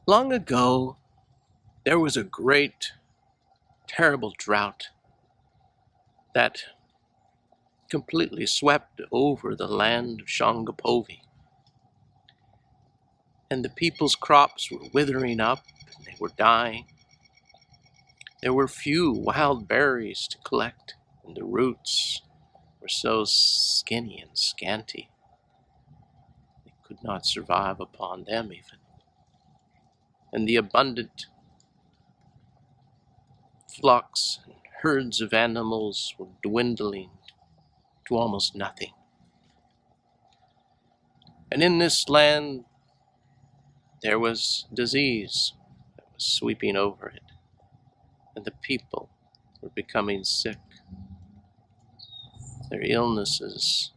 Long ago, there was a great, terrible drought that completely swept over the land of Shongopovi. And the people's crops were withering up, and they were dying. There were few wild berries to collect, and the roots were so skinny and scanty, they could not survive upon them even. And the abundant flocks and herds of animals were dwindling to almost nothing. And in this land, there was disease that was sweeping over it, and the people were becoming sick. Their illnesses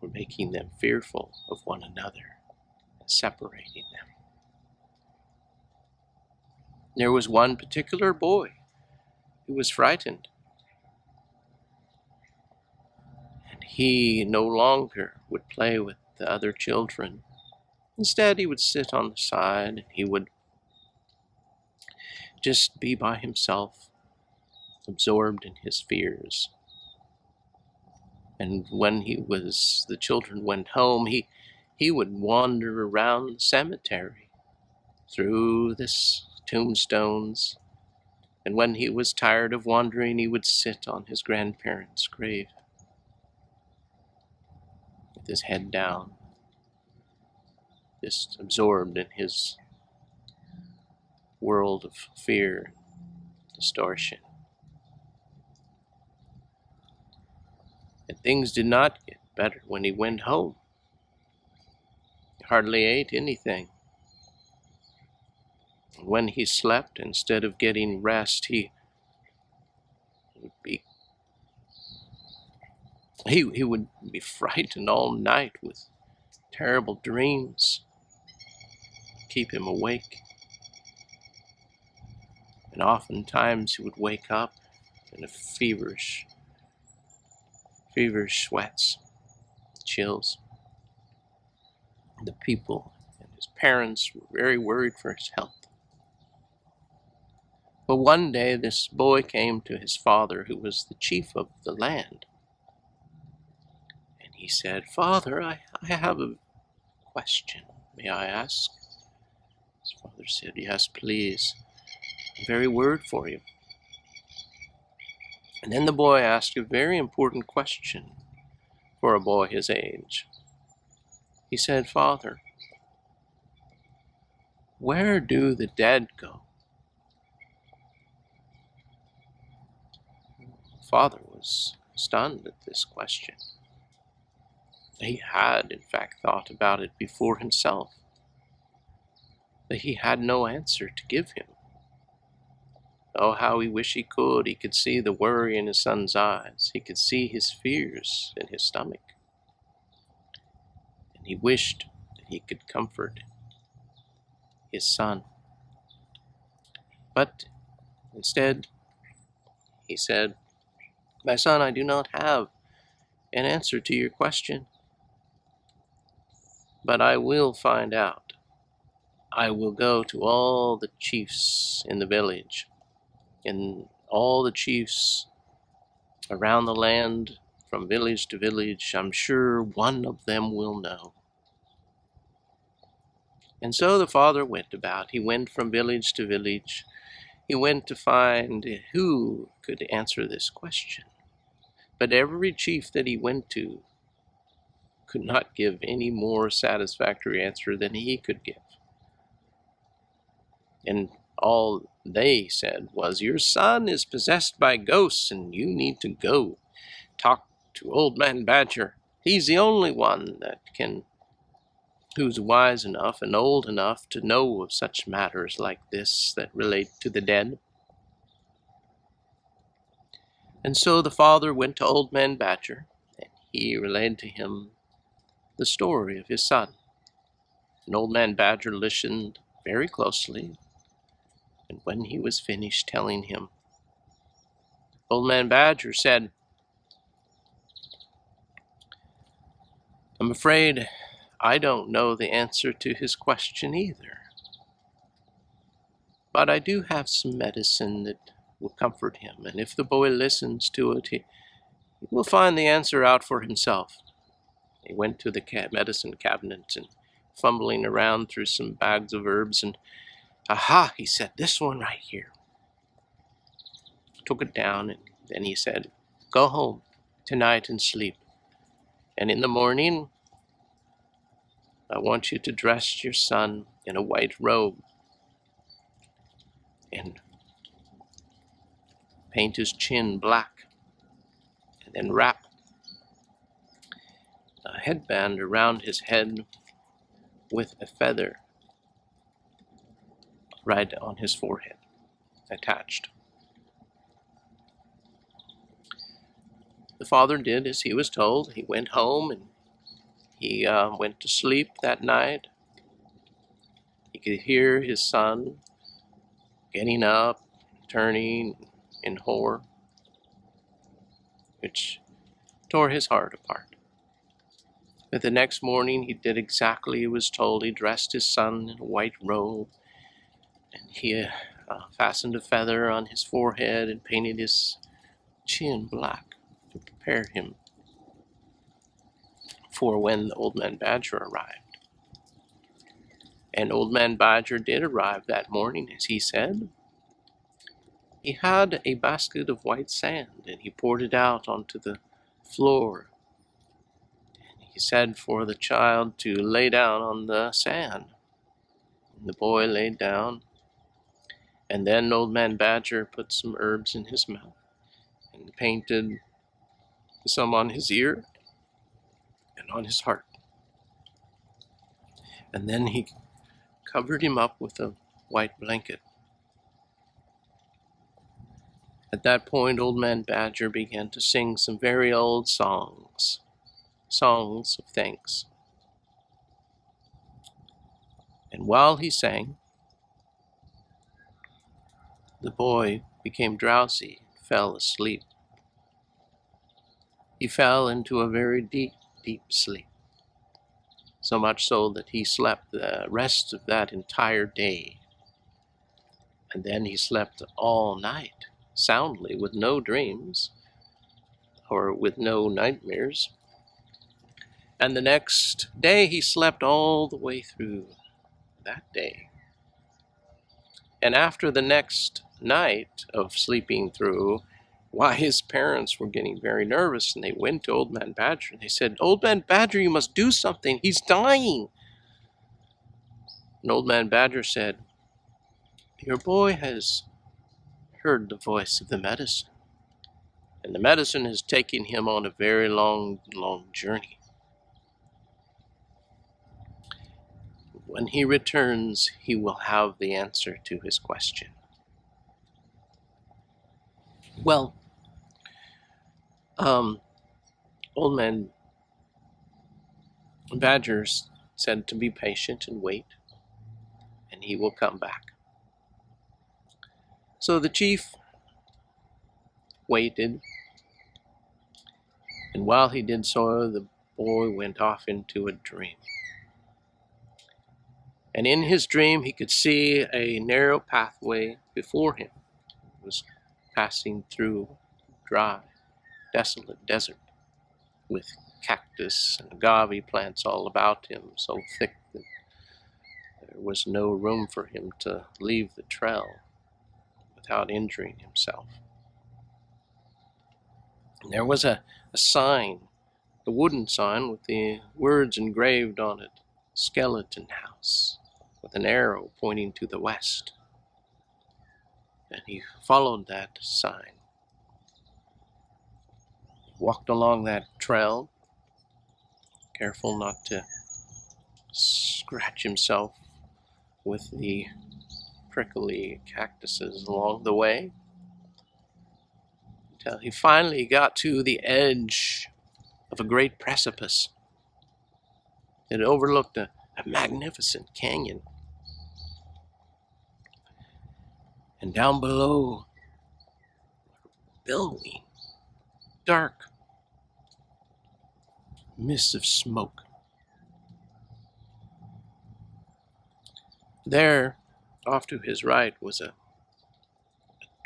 were making them fearful of one another and separating them. There was one particular boy who was frightened, and he no longer would play with the other children. Instead, he would sit on the side and he would just be by himself, absorbed in his fears. And when the children went home, he would wander around the cemetery through the tombstones. And when he was tired of wandering, he would sit on his grandparents' grave with his head down, just absorbed in his world of fear and distortion. And things did not get better when he went home. He hardly ate anything. And when he slept, instead of getting rest, he would be frightened all night with terrible dreams, keep him awake. And oftentimes he would wake up in a feverish sweats, chills. The people and his parents were very worried for his health. But one day this boy came to his father, who was the chief of the land. And he said, "Father, I have a question. May I ask?" His father said, "Yes, please. A very word for you." And then the boy asked a very important question for a boy his age. He said, "Father, where do the dead go?" The father was stunned at this question. He had, in fact, thought about it before himself, but he had no answer to give him. Oh, how he wished he could. He could see the worry in his son's eyes. He could see his fears in his stomach. And he wished that he could comfort his son. But instead, he said, "My son, I do not have an answer to your question, but I will find out. I will go to all the chiefs in the village, and all the chiefs around the land, from village to village. I'm sure one of them will know." And so the father went about. He went from village to village. He went to find who could answer this question. But every chief that he went to could not give any more satisfactory answer than he could give. And all they said was, "Your son is possessed by ghosts, and you need to go talk to Old Man Badger. He's the only one who's wise enough and old enough to know of such matters like this that relate to the dead." And so the father went to Old Man Badger, and he relayed to him the story of his son. And Old Man Badger listened very closely, and when he was finished telling him, Old Man Badger said, "I'm afraid I don't know the answer to his question either. But I do have some medicine that will comfort him, and if the boy listens to it, he will find the answer out for himself. He went to the medicine cabinet and fumbling around through some bags of herbs, and aha, he said, this one right here. Took it down, and then he said, go home tonight and sleep. And in the morning, I want you to dress your son in a white robe and paint his chin black, and then wrap a headband around his head with a feather right on his forehead, attached. The father did as he was told. He went home and he went to sleep that night. He could hear his son getting up, turning in horror, which tore his heart apart. But the next morning he did exactly as he was told. He dressed his son in a white robe, and he fastened a feather on his forehead and painted his chin black to prepare him for when the Old Man Badger arrived. And Old Man Badger did arrive that morning, as he said. He had a basket of white sand, and he poured it out onto the floor. And he said for the child to lay down on the sand. And the boy laid down, and then Old Man Badger put some herbs in his mouth and painted some on his ear and on his heart. And then he covered him up with a white blanket. At that point, Old Man Badger began to sing some very old songs of thanks. And while he sang, the boy became drowsy and fell asleep. He fell into a very deep, deep sleep, so much so that he slept the rest of that entire day. And then he slept all night, soundly, with no dreams, or with no nightmares. And the next day he slept all the way through that day. And after the next night of sleeping through, why, his parents were getting very nervous, and they went to Old Man Badger, and they said, Old Man Badger, you must do something. He's dying. And Old Man Badger said, your boy has heard the voice of the medicine, and the medicine is taking him on a very long, long journey. When he returns, he will have the answer to his question. Well, Old Man Badger said to be patient and wait, and he will come back. So the chief waited, and while he did so, the boy went off into a dream. And in his dream, he could see a narrow pathway before him. It was passing through dry, desolate desert with cactus and agave plants all about him, so thick that there was no room for him to leave the trail without injuring himself. And there was a sign, a wooden sign with the words engraved on it, Skeleton House, with an arrow pointing to the west. And he followed that sign. Walked along that trail, careful not to scratch himself with the prickly cactuses along the way, until he finally got to the edge of a great precipice. It overlooked a magnificent canyon. And down below, billowing, dark mists of smoke. There, Off to his right was a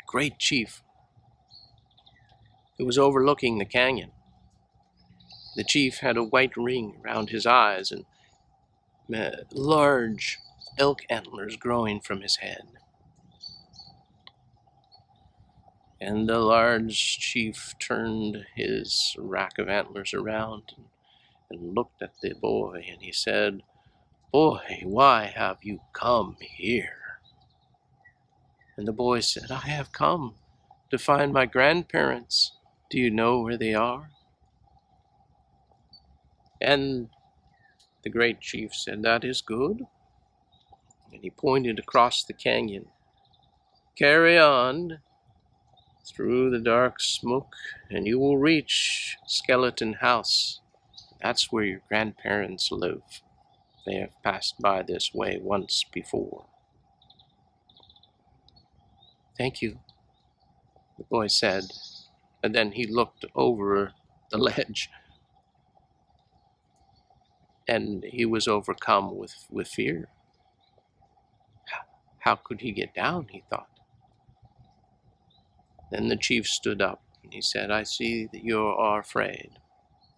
great chief who was overlooking the canyon. The chief had a white ring around his eyes and large elk antlers growing from his head. And the large chief turned his rack of antlers around and looked at the boy, and he said, "Boy, why have you come here?" And the boy said, "I have come to find my grandparents. Do you know where they are?" And the great chief said, "That is good." And he pointed across the canyon. "Carry on through the dark smoke, and you will reach Skeleton House. That's where your grandparents live. They have passed by this way once before." "Thank you," the boy said, and then he looked over the ledge, and he was overcome with fear. How could he get down, he thought. Then the chief stood up, and he said, "I see that you are afraid.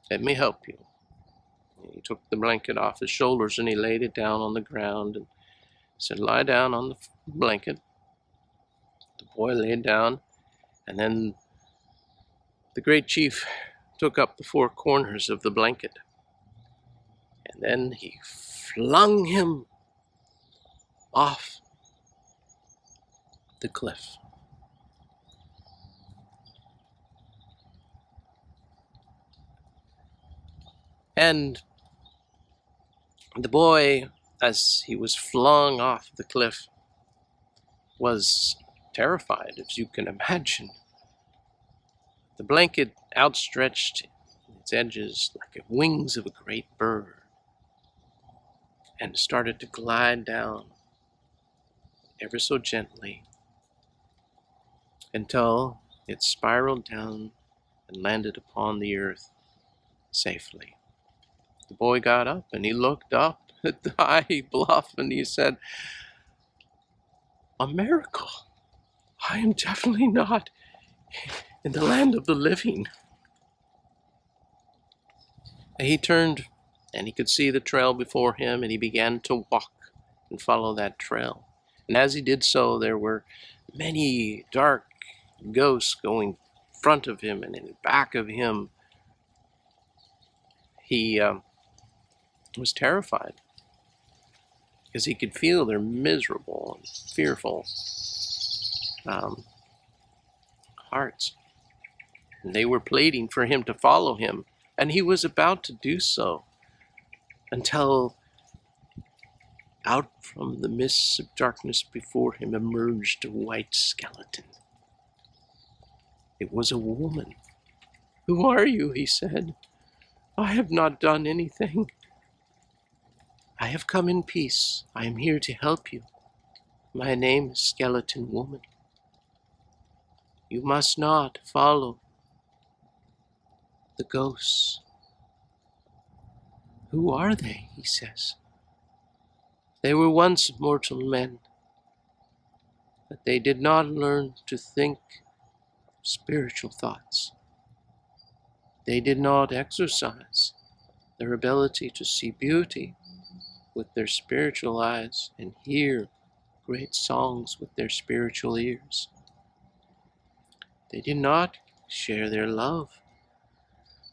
Let me help you." And he took the blanket off his shoulders, and he laid it down on the ground, and said, "Lie down on the blanket." The boy laid down, and then the great chief took up the four corners of the blanket, and then he flung him off the cliff. And the boy, as he was flung off the cliff, was terrified, as you can imagine. The blanket outstretched its edges like the wings of a great bird and started to glide down ever so gently until it spiraled down and landed upon the earth safely. The boy got up and he looked up at the high bluff and he said, "A miracle. I am definitely not in the land of the living." And he turned and he could see the trail before him, and he began to walk and follow that trail. And as he did so, there were many dark ghosts going in front of him and in back of him. He was terrified because he could feel their miserable and fearful hearts. And they were pleading for him to follow him, and he was about to do so until out from the mists of darkness before him emerged a white skeleton. It was a woman. "Who are you?" he said. "I have not done anything. I have come in peace. I am here to help you. My name is Skeleton Woman. You must not follow the ghosts." "Who are they?" he says. "They were once mortal men, but they did not learn to think spiritual thoughts. They did not exercise their ability to see beauty with their spiritual eyes and hear great songs with their spiritual ears. They did not share their love,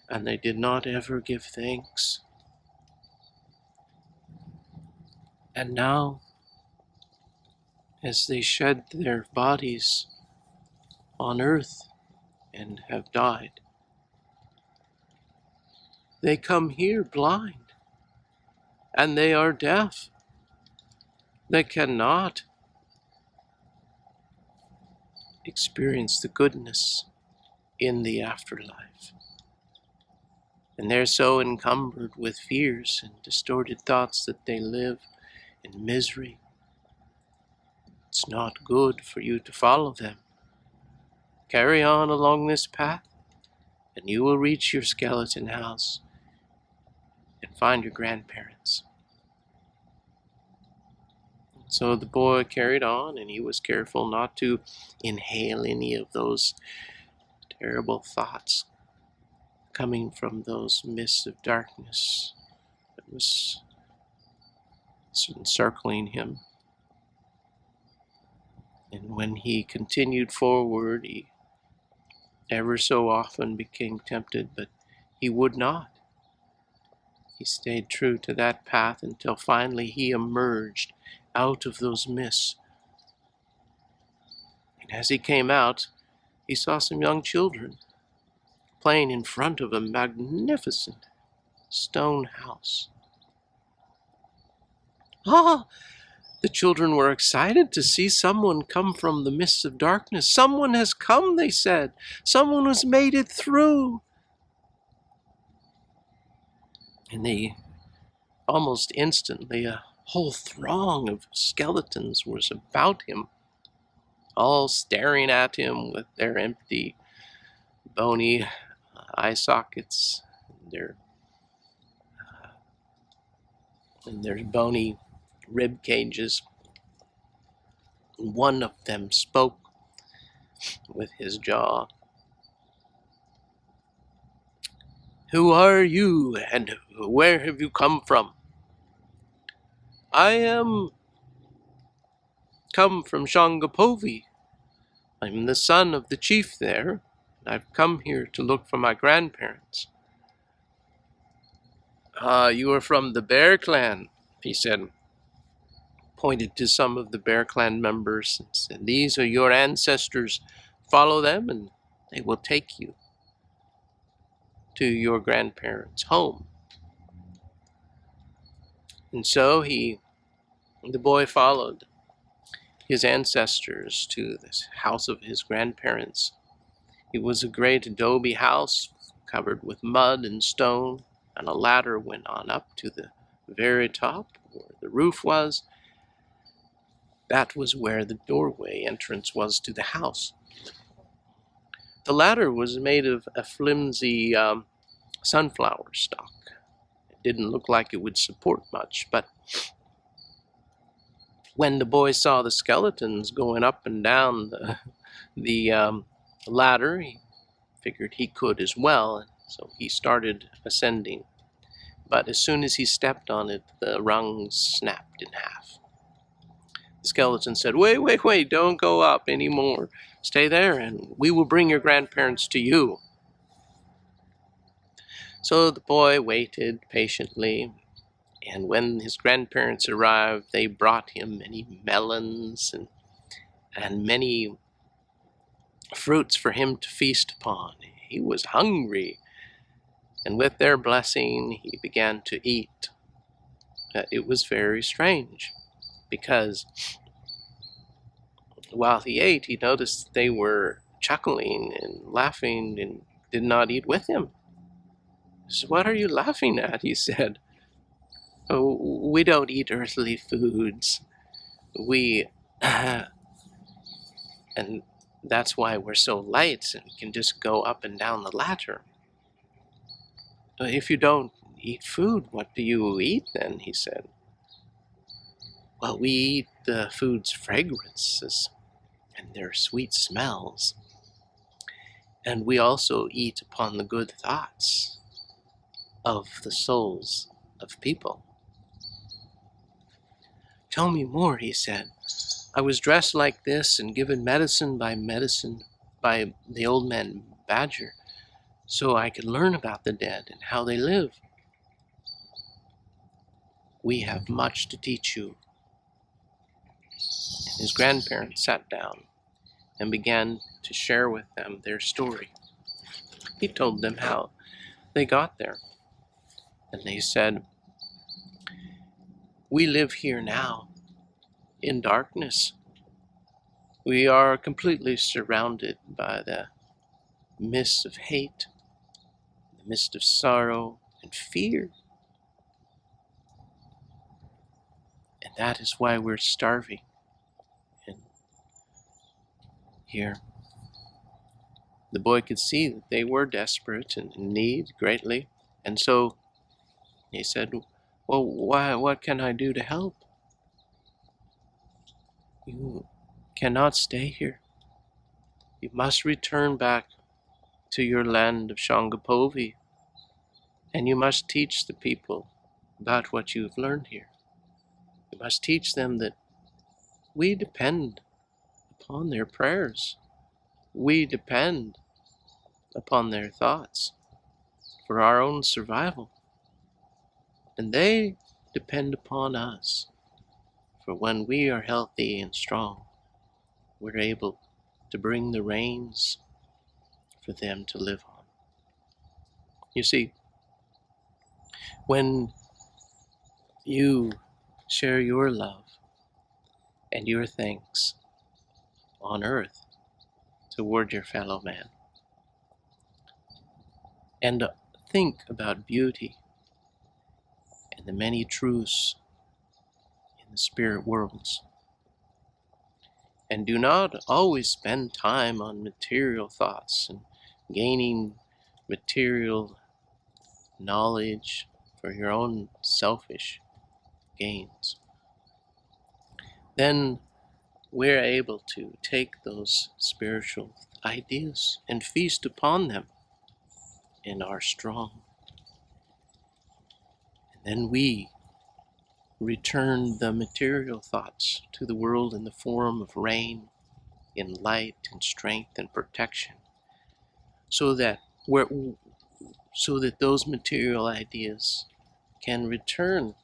and they did not ever give thanks. And now, as they shed their bodies on earth and have died, they come here blind, and they are deaf. They cannot experience the goodness in the afterlife. And they're so encumbered with fears and distorted thoughts that they live in misery. It's not good for you to follow them. Carry on along this path, and you will reach your skeleton house and find your grandparents." So the boy carried on, and he was careful not to inhale any of those terrible thoughts coming from those mists of darkness that was encircling him. And when he continued forward, he ever so often became tempted, but he would not. He stayed true to that path until finally he emerged out of those mists. And as he came out, he saw some young children playing in front of a magnificent stone house. Ah! The children were excited to see someone come from the mists of darkness. Someone has come, they said. Someone has made it through. And they almost instantly, a whole throng of skeletons was about him, all staring at him with their empty, bony eye sockets and their bony rib cages. One of them spoke with his jaw. "Who are you, and where have you come from?" "I am come from Shangapovi. I'm the son of the chief there, and I've come here to look for my grandparents." "Ah, you are from the Bear Clan," he said, pointed to some of the Bear Clan members and said, "These are your ancestors. Follow them and they will take you to your grandparents' home." And so the boy followed his ancestors to this house of his grandparents. It was a great adobe house covered with mud and stone, and a ladder went on up to the very top where the roof was. That was where the doorway entrance was to the house. The ladder was made of a flimsy sunflower stalk. It didn't look like it would support much, but when the boy saw the skeletons going up and down the ladder, he figured he could as well, so he started ascending. But as soon as he stepped on it, the rungs snapped in half. The skeleton said, Wait, don't go up anymore. Stay there, and we will bring your grandparents to you." So the boy waited patiently, and when his grandparents arrived, they brought him many melons and many fruits for him to feast upon. He was hungry, and with their blessing, he began to eat. It was very strange, because while he ate, he noticed they were chuckling and laughing and did not eat with him. "So what are you laughing at?" he said. "Oh, we don't eat earthly foods. We, and that's why we're so light and can just go up and down the ladder." "If you don't eat food, what do you eat then?" he said. "Well, we eat the food's fragrances and their sweet smells. And we also eat upon the good thoughts of the souls of people." "Tell me more," he said. "I was dressed like this and given medicine by the old man Badger, so I could learn about the dead and how they live." "We have much to teach you." And his grandparents sat down and began to share with them their story. He told them how they got there. And they said, "We live here now in darkness. We are completely surrounded by the mist of hate, the mist of sorrow and fear. And that is why we're starving. And here, the boy could see that they were desperate and in need greatly. And so he said, "Well, what can I do to help?" You cannot stay here. You must return back to your land of Shangapovi, and you must teach the people about what you've learned here. You must teach them that we depend upon their prayers. We depend upon their thoughts for our own survival. And they depend upon us, for when we are healthy and strong, we're able to bring the rains for them to live on. You see, when you share your love and your thanks on earth toward your fellow man, and think about beauty and the many truths in the spirit worlds, and do not always spend time on material thoughts and gaining material knowledge for your own selfish gains, then we're able to take those spiritual ideas and feast upon them and are strong. And then we return the material thoughts to the world in the form of rain, in light and strength and protection, so that those material ideas can return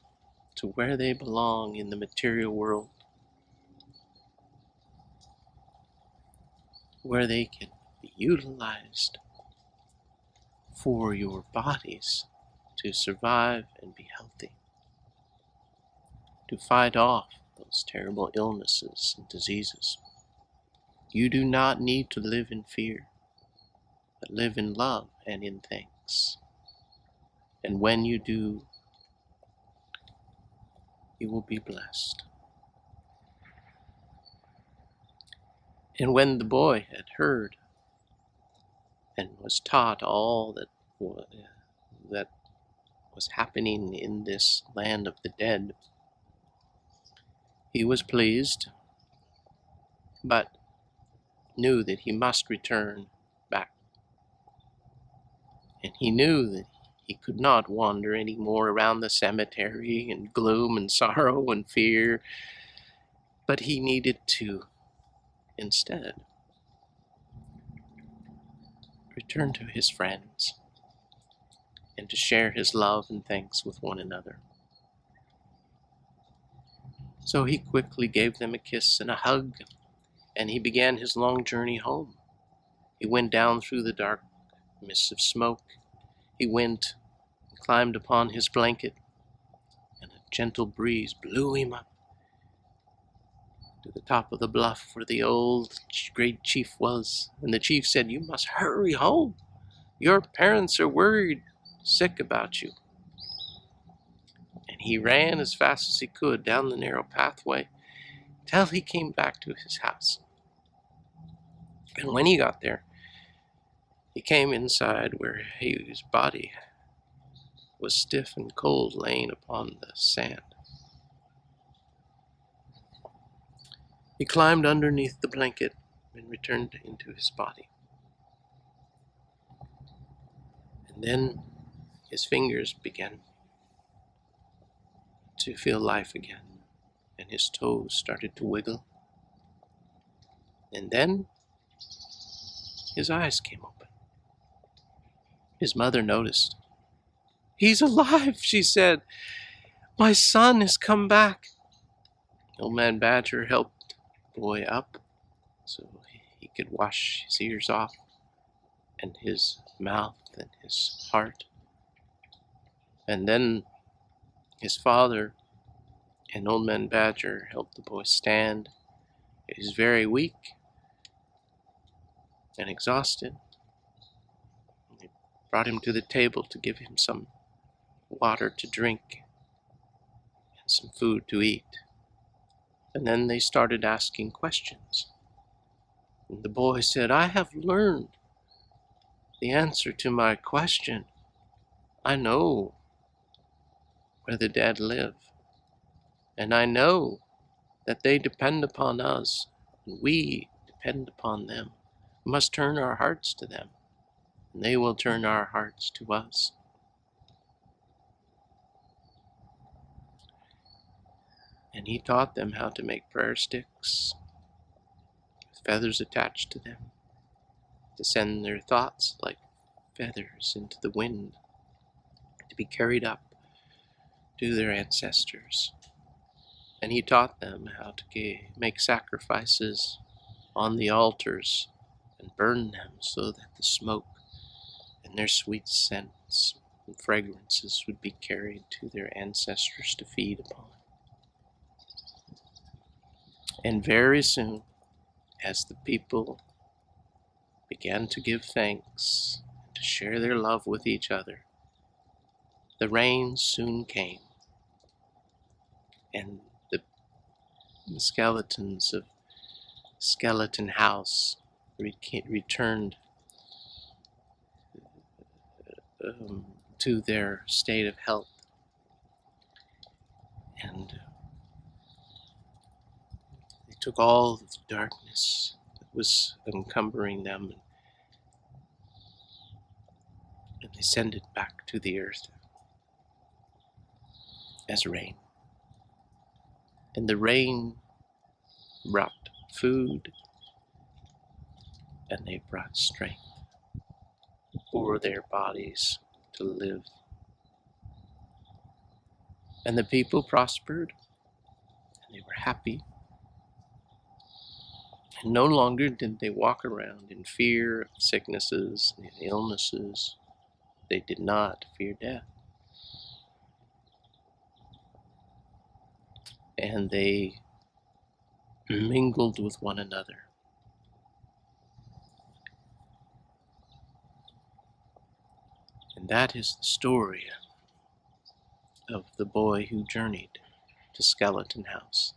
to where they belong in the material world, where they can be utilized for your bodies to survive and be healthy, to fight off those terrible illnesses and diseases. You do not need to live in fear, but live in love and in thanks. And when you do, you will be blessed. And when the boy had heard and was taught all that was happening in this land of the dead, he was pleased, but knew that he must return back. And he knew that he could not wander any more around the cemetery in gloom and sorrow and fear, but he needed to instead return to his friends and to share his love and thanks with one another. So he quickly gave them a kiss and a hug, and he began his long journey home. He went down through the dark mists of smoke. He went and climbed upon his blanket, and a gentle breeze blew him up to the top of the bluff where the old great chief was. And the chief said, "You must hurry home. Your parents are worried, sick about you." And he ran as fast as he could down the narrow pathway till he came back to his house. And when he got there, he came inside where his body was stiff and cold, laying upon the sand. He climbed underneath the blanket and returned into his body. And then his fingers began to feel life again, and his toes started to wiggle. And then his eyes came open. His mother noticed. "He's alive," she said. "My son has come back." Old Man Badger helped the boy up so he could wash his ears off and his mouth and his heart. And then his father and Old Man Badger helped the boy stand. He was very weak and exhausted. They brought him to the table to give him some water to drink and some food to eat. And then they started asking questions. And the boy said, "I have learned the answer to my question. I know where the dead live, and I know that they depend upon us, and we depend upon them. We must turn our hearts to them, and they will turn our hearts to us. And he taught them how to make prayer sticks with feathers attached to them, to send their thoughts like feathers into the wind, to be carried up to their ancestors. And he taught them how to make sacrifices on the altars and burn them so that the smoke and their sweet scents and fragrances would be carried to their ancestors to feed upon. And very soon, as the people began to give thanks and to share their love with each other, the rain soon came, and the skeletons of Skeleton House returned to their state of health, and they took all the darkness that was encumbering them and they sent it back to the earth as rain. And the rain brought food, and they brought strength for their bodies to live. And the people prospered, and they were happy. And no longer did they walk around in fear of sicknesses and illnesses. They did not fear death. And they mingled with one another. And that is the story of the boy who journeyed to Skeleton House.